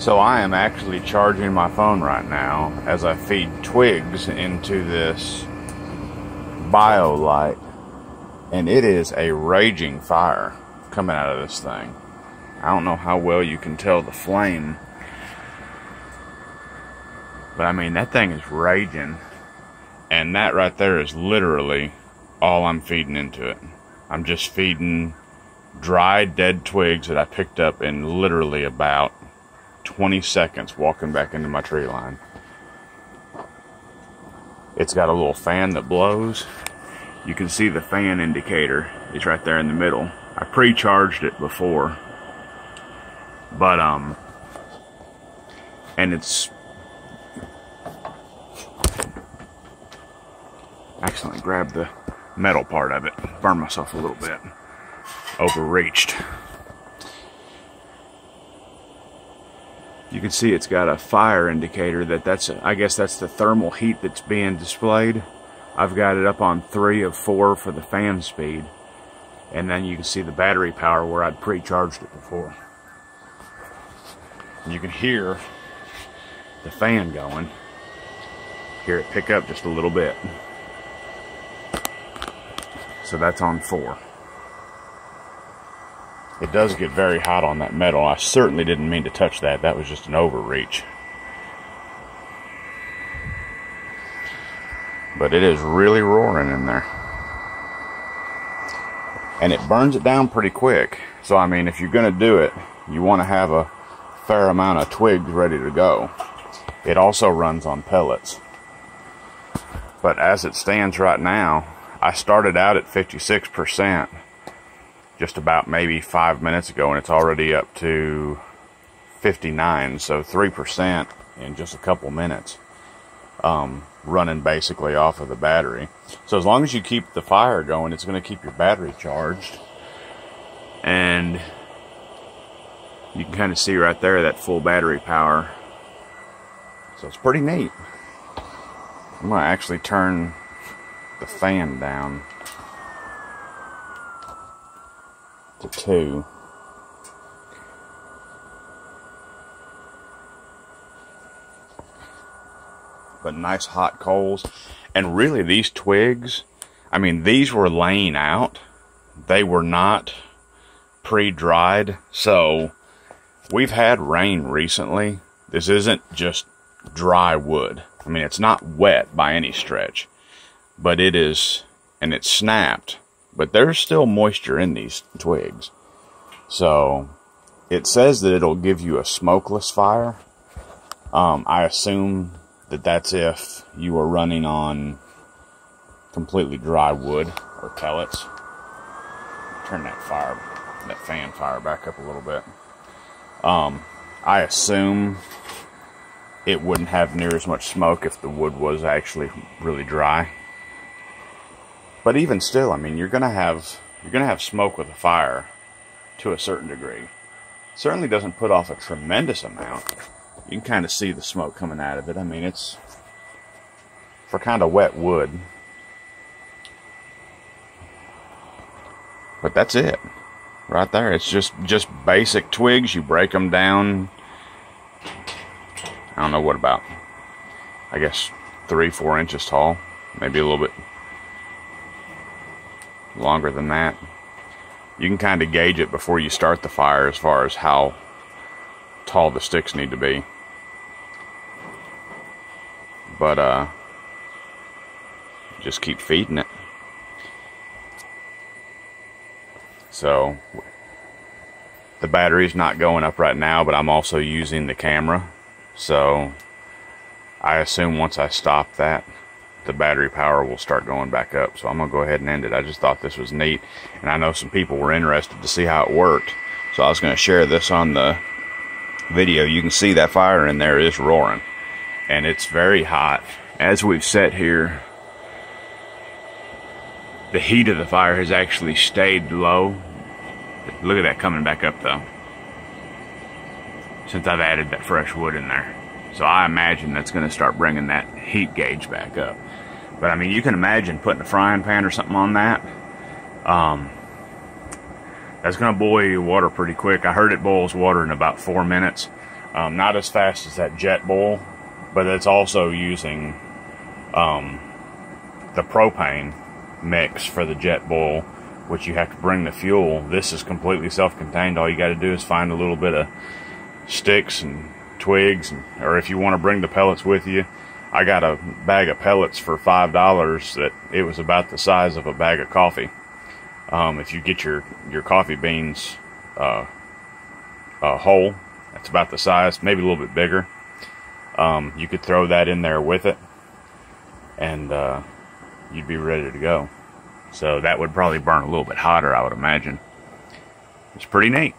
So I am actually charging my phone right now as I feed twigs into this Biolite, and it is a raging fire coming out of this thing. I don't know how well you can tell the flame, but I mean, that thing is raging, and that right there is literally all I'm feeding into it. I'm just feeding dry, dead twigs that I picked up in literally about 20 seconds walking back into my tree line. It's got a little fan that blows. You can see the fan indicator is right there in the middle. I pre-charged it before, but and it's accidentally grabbed the metal part of it, burned myself a little bit, overreached. You can see it's got a fire indicator I guess that's the thermal heat that's being displayed. I've got it up on 3 of 4 for the fan speed. And then you can see the battery power where I'd pre-charged it before. You can hear the fan going. Hear it pick up just a little bit. So that's on 4. It does get very hot on that metal. I certainly didn't mean to touch that. That was just an overreach. But it is really roaring in there. And it burns it down pretty quick. So, I mean, if you're going to do it, you want to have a fair amount of twigs ready to go. It also runs on pellets. But as it stands right now, I started out at 56%. Just about maybe 5 minutes ago, and it's already up to 59, so 3% in just a couple minutes, running basically off of the battery. So as long as you keep the fire going, it's going to keep your battery charged, and you can kind of see right there that full battery power. So it's pretty neat. I'm going to actually turn the fan down to 2. But nice hot coals. And really, these twigs, I mean, these were laying out. They were not pre-dried. So we've had rain recently. This isn't just dry wood. I mean, it's not wet by any stretch, but it is, and it's snapped. But there's still moisture in these twigs. So it says that it'll give you a smokeless fire. I assume that that's if you were running on completely dry wood or pellets. Turn that fan fire back up a little bit. I assume it wouldn't have near as much smoke if the wood was actually really dry. But even still, I mean, you're gonna have smoke with a fire to a certain degree. Certainly doesn't put off a tremendous amount. You can kind of see the smoke coming out of it. I mean, it's for kind of wet wood. But that's it, right there. It's just basic twigs. You break them down. I don't know what about. I guess 3-4 inches tall, maybe a little bit longer than that. You can kind of gauge it before you start the fire as far as how tall the sticks need to be. But just keep feeding it. So the battery's not going up right now, but I'm also using the camera. So I assume once I stop that, the battery power will start going back up. So I'm going to go ahead and end it. I just thought this was neat, and I know some people were interested to see how it worked. So I was going to share this on the video. You can see that fire in there is roaring, and it's very hot. As we've sat here, the heat of the fire has actually stayed low. Look at that coming back up though, since I've added that fresh wood in there. So I imagine that's going to start bringing that heat gauge back up. But I mean, you can imagine putting a frying pan or something on that. That's going to boil your water pretty quick. I heard it boils water in about 4 minutes. Not as fast as that jet boil, but it's also using the propane mix for the jet boil, which you have to bring the fuel. This is completely self-contained. All you got to do is find a little bit of sticks and twigs, or if you want to bring the pellets with you, I got a bag of pellets for $5 that it was about the size of a bag of coffee. If you get your coffee beans whole, that's about the size, maybe a little bit bigger. You could throw that in there with it, and you'd be ready to go. So that would probably burn a little bit hotter, I would imagine. It's pretty neat.